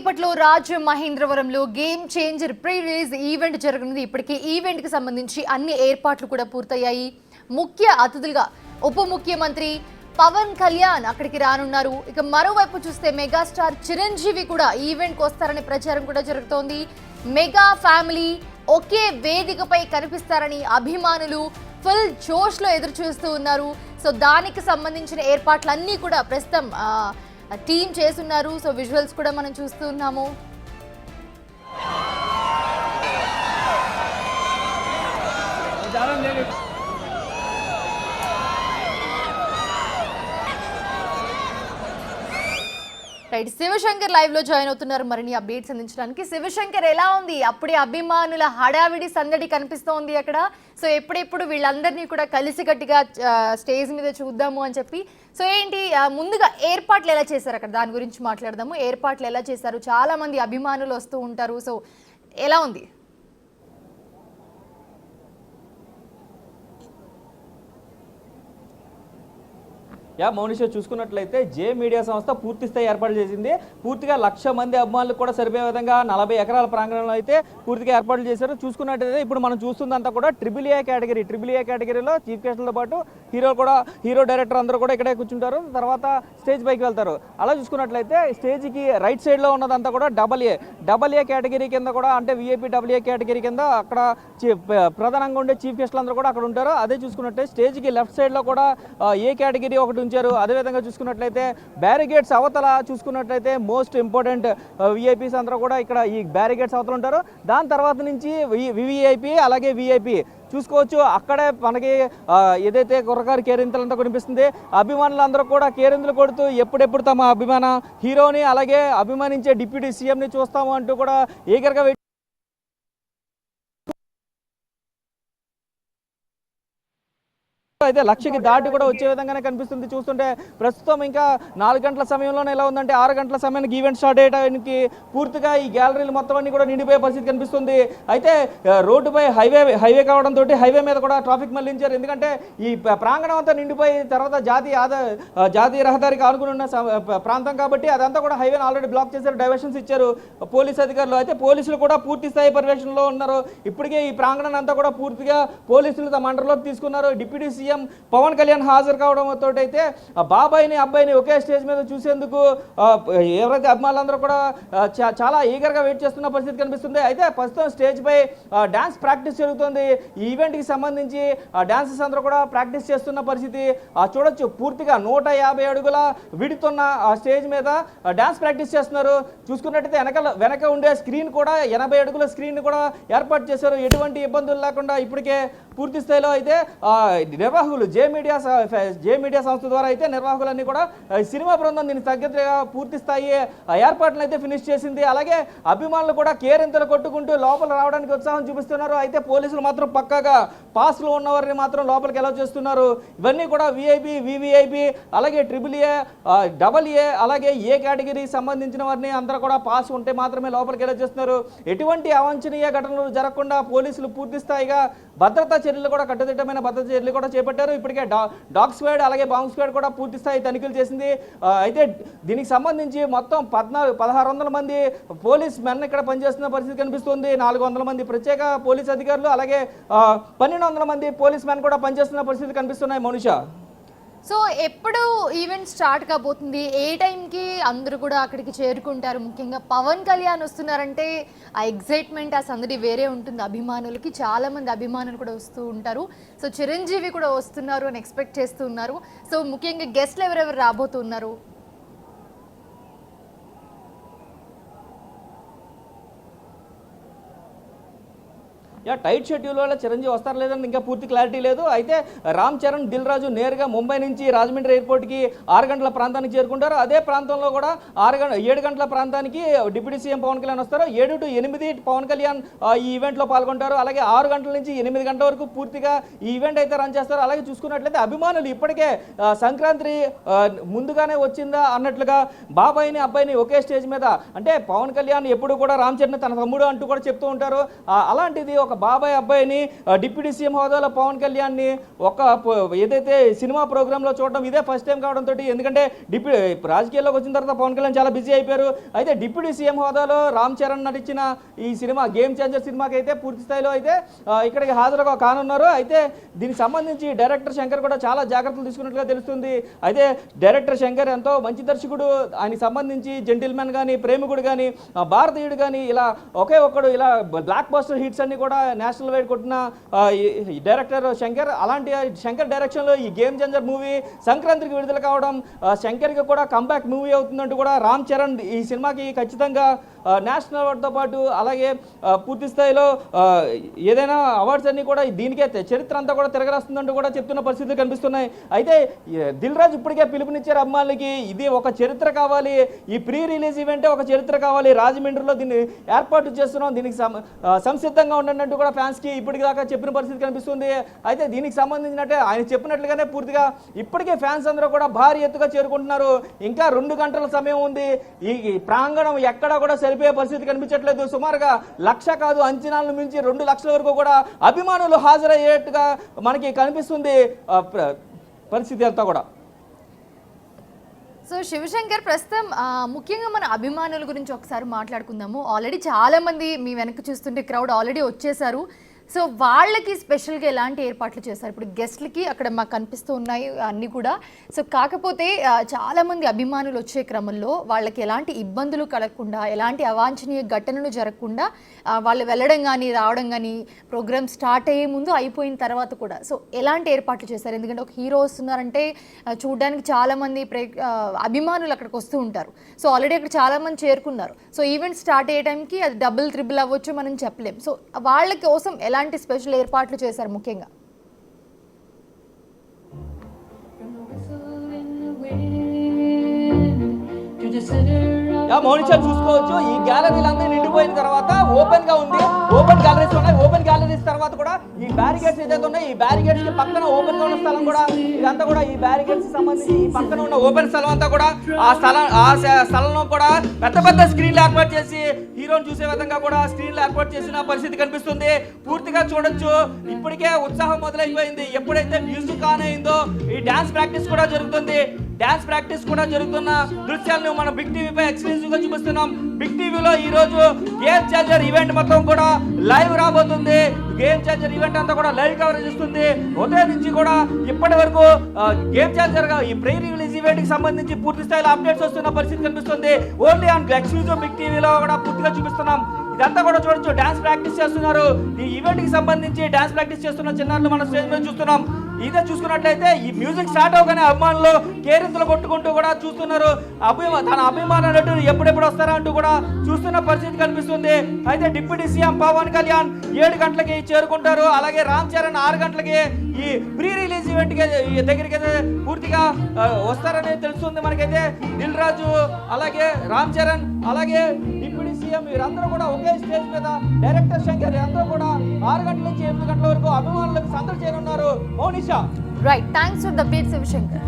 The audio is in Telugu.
ఇప్పట్లో రాజ్ మహేంద్రవరంలో game changer pre release event జరగనుంది. ఇప్పటికే ఈవెంట్ కి సంబంధించి అన్ని ఏర్పాట్లు కూడా పూర్తయ్యాయి. ముఖ్య అతిథులుగా ఉప ముఖ్యమంత్రి పవన్ కళ్యాణ్ అక్కడికి రానున్నారు. ఇక మరోవైపు చూస్తే మెగాస్టార్ చిరంజీవి కూడా ఈవెంట్కి వస్తారనే ప్రచారం కూడా జరుగుతోంది. మెగా ఫ్యామిలీ ఒకే వేదికపై కనిపిస్తారని అభిమానులు ఫుల్ జోష్లో ఎదురు చూస్తూ ఉన్నారు. సో దానికి సంబంధించిన ఏర్పాట్లన్నీ కూడా ప్రస్తుతం టీమ్ చేస్తున్నారు. సో విజువల్స్ కూడా మనం చూస్తూ ఉన్నాము. రైట్, శివశంకర్ లైవ్ లో జాయిన్ అవుతున్నారు మరిన్ని అప్డేట్స్ అందించడానికి. శివశంకర్, ఎలా ఉంది? అప్పుడే అభిమానుల హడావిడి సందడి కనిపిస్తోంది అక్కడ. సో ఎప్పుడెప్పుడు వీళ్ళందరినీ కూడా కలిసికట్టుగా స్టేజ్ మీద చూద్దాము అని చెప్పి. సో ఏంటి, ముందుగా ఏర్పాట్లు ఎలా చేశారు అక్కడ, దాని గురించి మాట్లాడదాము. ఏర్పాట్లు ఎలా చేశారు? చాలా మంది అభిమానులు వస్తూ ఉంటారు. సో ఎలా ఉంది? మౌనిష, చూసుకున్నట్లయితే జే మీడియా సంస్థ పూర్తి స్థాయి ఏర్పాటు చేసింది. పూర్తిగా 1,00,000 మంది అభిమానులకు కూడా సరిపోయే విధంగా 40 ఎకరాల ప్రాంగణంలో అయితే పూర్తిగా ఏర్పాట్లు చేశారు. చూసుకున్నట్లయితే ఇప్పుడు మనం చూస్తుందంతా కూడా AAA కేటగిరీలో చీఫ్ గెస్ట్లతో పాటు హీరో డైరెక్టర్ అందరూ కూడా ఇక్కడే కూర్చుంటారు. తర్వాత స్టేజ్ పైకి వెళ్తారు. అలా చూసుకున్నట్లయితే స్టేజ్కి రైట్ సైడ్లో ఉన్నదంతా కూడా AA కేటగిరీ కింద కూడా, అంటే VIP AA కేటగిరీ కింద అక్కడ ప్రధానంగా ఉండే చీఫ్ గెస్ట్లు అందరూ కూడా అక్కడ ఉంటారు. అదే చూసుకున్నట్లయితే స్టేజ్కి లెఫ్ట్ సైడ్లో కూడా ఏ కేటగిరీ ఒకటి ఉంచారు. అదేవిధంగా చూసుకున్నట్లయితే బ్యారిగేట్స్ అవతల చూసుకున్నట్లయితే మోస్ట్ ఇంపార్టెంట్ విఐపీస్ అందరూ కూడా ఇక్కడ ఈ బ్యారిగేట్స్ అవతల ఉంటారు. దాని తర్వాత నుంచి వివిఐపీ అలాగే విఐపీ చూసుకోవచ్చు. అక్కడే మనకి ఏదైతే కుర్రకారు కేరింతలంతా కనిపిస్తుంది. అభిమానులందరూ కూడా కేరింతలు కొడుతూ ఎప్పుడెప్పుడు తమ అభిమాన హీరోని అలాగే అభిమానించే డిప్యూటీ సీఎంని చూస్తాము అంటూ కూడా ఏకరగా అయితే 1,00,000కి దాటి కూడా వచ్చే విధంగానే కనిపిస్తుంది. చూస్తుంటే ప్రస్తుతం ఇంకా 4 గంటల సమయంలోనే ఎలా ఉందంటే 6 గంటల సమయానికి ఈవెంట్ స్టార్ట్ అయ్యడానికి పూర్తిగా ఈ గ్యాలరీలు మొత్తం అన్ని కూడా నిండిపోయే పరిస్థితి కనిపిస్తుంది. అయితే రోడ్డుపై హైవే కావడంతో హైవే మీద కూడా ట్రాఫిక్ మళ్లించారు. ఎందుకంటే ఈ ప్రాంగణం అంతా నిండిపోయి తర్వాత జాతీయ రహదారికి ఆనుకుని ఉన్న ప్రాంతం కాబట్టి అదంతా కూడా హైవేని ఆల్రెడీ బ్లాక్ చేశారు, డైవర్షన్స్ ఇచ్చారు పోలీస్ అధికారులు. అయితే పోలీసులు కూడా పూర్తి స్థాయి పర్యవేక్షణలో ఉన్నారు. ఇప్పటికే ఈ ప్రాంగణం అంతా కూడా పూర్తిగా పోలీసులు తమ అండర్లోకి తీసుకున్నారు. డిప్యూటీ సీఎం పవన్ కళ్యాణ్ హాజరు కావడంతో అయితే బాబాయిని అబ్బాయిని ఒకే స్టేజ్ మీద చూసేందుకు ఎవరైతే అభిమానులందరూ కూడా చాలా ఈగర్గా వెయిట్ చేస్తున్న పరిస్థితి కనిపిస్తుంది. అయితే ప్రస్తుతం స్టేజ్ పై డాన్స్ ప్రాక్టీస్ జరుగుతుంది. ఈ ఈవెంట్కి సంబంధించి డాన్సెస్ అందరూ కూడా ప్రాక్టీస్ చేస్తున్న పరిస్థితి చూడొచ్చు. పూర్తిగా 150 అడుగుల విడుతున్న స్టేజ్ మీద డాన్స్ ప్రాక్టీస్ చేస్తున్నారు. చూసుకున్నట్టయితే వెనక ఉండే స్క్రీన్ కూడా 80 అడుగుల స్క్రీన్ కూడా ఏర్పాటు చేశారు. ఎటువంటి ఇబ్బందులు లేకుండా ఇప్పటికే పూర్తి స్థాయిలో అయితే నిర్వాహకులు జే మీడియా సంస్థ ద్వారా అయితే నిర్వాహకులన్నీ కూడా సినిమా బృందం దీనికి తగ్గట్టుగా పూర్తి స్థాయి ఏర్పాట్లను అయితే ఫినిష్ చేసింది. అలాగే అభిమానులు కూడా కేరింతలు కొట్టుకుంటూ లోపల రావడానికి ఉత్సాహం చూపిస్తున్నారు. అయితే పోలీసులు మాత్రం పక్కాగా పాస్లో ఉన్నవారిని మాత్రం లోపలికి ఎలా చేస్తున్నారు. ఇవన్నీ కూడా విఐపి, వివిఐపి అలాగే AA అలాగే ఏ కేటగిరీకి సంబంధించిన వారిని అందరూ కూడా పాస్ ఉంటే మాత్రమే లోపలికి ఎలా చేస్తున్నారు. ఎటువంటి అవాంఛనీయ ఘటనలు జరగకుండా పోలీసులు పూర్తి స్థాయిగా భద్రతా చర్యలు కూడా కట్టుదిట్టమైన భద్రతా చర్యలు కూడా చేపట్టారు. ఇప్పటికే డాగ్ స్క్వాడ్ అలాగే బాంబ్ స్క్వాడ్ కూడా పూర్తి స్థాయి తనిఖీలు చేసింది. అయితే దీనికి సంబంధించి మొత్తం 1,600 మంది పోలీస్ మెన్ ఇక్కడ పనిచేస్తున్న పరిస్థితి కనిపిస్తుంది. 400 మంది ప్రత్యేక పోలీస్ అధికారులు అలాగే 1,200 మంది పోలీస్ మెన్ కూడా పనిచేస్తున్న పరిస్థితి కనిపిస్తున్నాయి. మౌనిష, సో ఎప్పుడు ఈవెంట్ స్టార్ట్ కాబోతుంది? ఏ టైంకి అందరూ కూడా అక్కడికి చేరుకుంటారు? ముఖ్యంగా పవన్ కళ్యాణ్ వస్తున్నారంటే ఆ ఎగ్జైట్మెంట్, ఆ సందడి వేరే ఉంటుంది అభిమానులకి. చాలా మంది అభిమానులు కూడా వస్తూ ఉంటారు. సో చిరంజీవి కూడా వస్తున్నారు అని ఎక్స్పెక్ట్ చేస్తూ ఉన్నారు. సో ముఖ్యంగా గెస్ట్లు ఎవరెవరు రాబోతున్నారు? టైట్ షెడ్యూల్ వల్ల చిరంజీవి వస్తారు లేదని ఇంకా పూర్తి క్లారిటీ లేదు. అయితే రామ్ చరణ్, దిల్ రాజు నేరుగా ముంబై నుంచి రాజమండ్రి ఎయిర్పోర్ట్కి 6 గంటల ప్రాంతానికి చేరుకుంటారు. అదే ప్రాంతంలో కూడా 7 గంటల ప్రాంతానికి డిప్యూటీ సీఎం పవన్ కళ్యాణ్ వస్తారు. 7 to 8 పవన్ కళ్యాణ్ ఈ ఈవెంట్లో పాల్గొంటారు. అలాగే 6 గంటల నుంచి 8 గంటల వరకు పూర్తిగా ఈ ఈవెంట్ అయితే రన్ చేస్తారు. అలాగే చూసుకున్నట్లయితే అభిమానులు ఇప్పటికే సంక్రాంతి ముందుగానే వచ్చిందా అన్నట్లుగా బాబాయిని అబ్బాయిని ఒకే స్టేజ్ మీద, అంటే పవన్ కళ్యాణ్ ఎప్పుడు కూడా రామ్ చరణ్ తన తమ్ముడు అంటూ కూడా చెప్తూ ఉంటారు. అలాంటిది ఒక బాబాయ్ అబ్బాయిని డిప్యూటీ సీఎం హోదాలో పవన్ కళ్యాణ్ని ఏదైతే సినిమా ప్రోగ్రాంలో చూడడం ఇదే ఫస్ట్ టైం కావడంతో, ఎందుకంటే రాజకీయాల్లోకి వచ్చిన తర్వాత పవన్ కళ్యాణ్ చాలా బిజీ అయిపోయారు. అయితే డిప్యూటీ సీఎం హోదాలో రామ్ చరణ్ నటించిన ఈ సినిమా గేమ్ చేంజర్ సినిమాకి అయితే పూర్తి స్థాయిలో అయితే ఇక్కడికి హాజరుగా కానున్నారు. అయితే దీనికి సంబంధించి డైరెక్టర్ శంకర్ కూడా చాలా జాగ్రత్తలు తీసుకున్నట్లుగా తెలుస్తుంది. అయితే డైరెక్టర్ శంకర్ ఎంతో మంచి దర్శకుడు, ఆయనకి సంబంధించి జెంటిల్మెన్ కానీ, ప్రేమికుడు కానీ, భారతీయుడు కానీ, ఇలా ఒకే ఒక్కడు ఇలా బ్లాక్ బస్టర్ హిట్స్ అన్ని కూడా నేషనల్ వైడ్ కొట్టిన డైరెక్టర్ శంకర్. అలాంటి శంకర్ డైరెక్షన్లో ఈ గేమ్ చేంజర్ మూవీ సంక్రాంతికి విడుదల కావడం శంకర్కి కూడా కంబ్యాక్ మూవీ అవుతుందంటూ కూడా రామ్ చరణ్ ఈ సినిమాకి ఖచ్చితంగా నేషనల్ అవార్డుతో పాటు అలాగే పూర్తి స్థాయిలో ఏదైనా అవార్డ్స్ అన్నీ కూడా దీనికే చరిత్ర అంతా కూడా తిరగరాస్తుందంటూ కూడా చెప్తున్న పరిస్థితులు కనిపిస్తున్నాయి. అయితే దిల్ రాజు ఇప్పటికే పిలుపునిచ్చారు అభిమానులకి, ఇది ఒక చరిత్ర కావాలి, ఈ ప్రీ రిలీజ్ ఈవెంటే ఒక చరిత్ర కావాలి, రాజమండ్రిలో దీన్ని ఏర్పాటు చేస్తున్నాం, దీనికి సంసిద్ధంగా ఉండండి అంటూ కూడా ఫ్యాన్స్కి ఇప్పటిదాకా చెప్పిన పరిస్థితి కనిపిస్తుంది. అయితే దీనికి సంబంధించినట్టే ఆయన చెప్పినట్లుగానే పూర్తిగా ఇప్పటికే ఫ్యాన్స్ అందరూ కూడా భారీ ఎత్తుగా చేరుకుంటున్నారు. ఇంకా 2 గంటల సమయం ఉంది. ఈ ప్రాంగణం ఎక్కడా కూడా సరిపోయే పరిస్థితి కనిపించట్లేదు. సుమారుగా 1,00,000 కాదు, అంచనాలను మించి 2 లక్షల వరకు కూడా అభిమానులు హాజరయ్యేట్టుగా మనకి కనిపిస్తుంది పరిస్థితి అంతా కూడా. సో శివశంకర్, ప్రస్తుతం ముఖ్యంగా మన అభిమానుల గురించి ఒకసారి మాట్లాడుకుందాము. ఆల్రెడీ చాలా మంది మీ వెనక చూస్తుంటే క్రౌడ్ ఆల్రెడీ వచ్చేసారు. సో వాళ్ళకి స్పెషల్గా ఎలాంటి ఏర్పాట్లు చేస్తారు? ఇప్పుడు గెస్ట్లకి అక్కడ మాకు కనిపిస్తూ ఉన్నాయి అన్నీ కూడా. సో కాకపోతే చాలామంది అభిమానులు వచ్చే క్రమంలో వాళ్ళకి ఎలాంటి ఇబ్బందులు కలగకుండా, ఎలాంటి అవాంఛనీయ ఘటనలు జరగకుండా వాళ్ళు వెళ్ళడం కానీ రావడం కానీ, ప్రోగ్రామ్ స్టార్ట్ అయ్యే ముందు అయిపోయిన తర్వాత కూడా సో ఎలాంటి ఏర్పాట్లు చేస్తారు? ఎందుకంటే ఒక హీరో వస్తున్నారంటే చూడడానికి చాలామంది అభిమానులు అక్కడికి వస్తూ ఉంటారు. సో ఆల్రెడీ అక్కడ చాలామంది చేరుకున్నారు. సో ఈవెంట్ స్టార్ట్ అయ్యే టైంకి అది డబుల్ ట్రిపుల్ అవ్వచ్చు, మనం చెప్పలేం. సో వాళ్ళ కోసం ఎలాంటి స్పెషల్ ఏర్పాట్లు చేశారు ముఖ్యంగా? మౌనిషా చూసుకోవచ్చు, ఈ గ్యాలరీలంతా నిండిపోయిన తర్వాత ఓపెన్ గా ఉంది. ఓపెన్ గ్యాలరీస్ ఉన్నాయి. ఓపెన్ గ్యాలరీస్ తర్వాత కూడా ఈ బ్యారికేడ్స్ ఏదైతే ఉన్నాయి, ఈ బ్యారికేడ్స్ కి పక్కన ఓపెన్ గా ఉన్న స్థలం కూడా, ఇదంతా కూడా ఈ బ్యారికేడ్స్ సంబంధించి ఈ పక్కన ఉన్న ఓపెన్ స్థలం అంతా కూడా ఆ స్థలంలో కూడా పెద్ద పెద్ద స్క్రీన్లు ఏర్పాటు చేసి హీరోని చూసే విధంగా కూడా స్క్రీన్లు ఏర్పాటు చేసిన పరిస్థితి కనిపిస్తుంది. పూర్తిగా చూడొచ్చు, ఇప్పటికే ఉత్సాహం మొదలైపోయింది. ఎప్పుడైతే మ్యూజిక్ ఆన్ అయిందో ఈ డాన్స్ ప్రాక్టీస్ కూడా జరుగుతుంది. డాన్స్ ప్రాక్టీస్ కూడా జరుగుతున్న దృశ్యాలను మనం బిగ్ టీవీపై ఎక్స్క్లూజివ్ గా చూపిస్తున్నాం. బిగ్ టీవీలో ఈ రోజు గేమ్ చేంజర్ ఈవెంట్ మొత్తం కూడా లైవ్ రాబోతుంది. గేమ్ చేంజర్ ఈవెంట్ అంతా కూడా లైవ్ కవరేజ్ ఇస్తుంది. ఉదయం నుంచి కూడా ఇప్పటి వరకు గేమ్ చేంజర్ గా ఈ ప్రీ రిలీజ్ ఈవెంట్ కి సంబంధించి పూర్తి స్థాయిలో అప్డేట్స్ వస్తున్న పరిస్థితి కనిపిస్తుంది. ఓన్లీ ఆన్ ఎక్స్క్లూజివ్ బిగ్ టీవీలో కూడా పూర్తిగా చూపిస్తున్నాం. ఇదంతా కూడా చూడొచ్చు, డాన్స్ ప్రాక్టీస్ చేస్తున్నారు. ఈ ఈవెంట్ కి సంబంధించి డాన్స్ ప్రాక్టీస్ చేస్తున్న చిన్నారులు మన స్టేజ్ మీద చూస్తున్నాం. ఇదే చూసుకున్నట్లయితే ఈ మ్యూజిక్ స్టార్ట్ అవగానే అభిమానులు కేరింతలు కొట్టుకుంటూ కూడా చూస్తున్నారు. తన అభిమాన నటుడు ఎప్పుడెప్పుడు వస్తారా అంటూ కూడా చూస్తున్న పరిస్థితి కనిపిస్తుంది. అయితే డిప్యూటీ సీఎం పవన్ కళ్యాణ్ 7 గంటలకి చేరుకుంటారు. అలాగే రామ్ చరణ్ 6 గంటలకి ఈ ప్రీ రిలీజ్ ఈవెంట్ దగ్గరికి అయితే పూర్తిగా వస్తారని తెలుస్తుంది మనకైతే. దిల్ రాజు, అలాగే రామ్ చరణ్, అలాగే డిప్యూటీ సీఎం వీరందరూ కూడా ఒకే స్టేజ్ మీద, డైరెక్టర్ శంకర్ అందరూ కూడా 6 గంటల నుంచి 8 గంటల వరకు అభిమానులకు సందడి చేయనున్నారు. Mounisha, right, thanks for the update Shivshankar.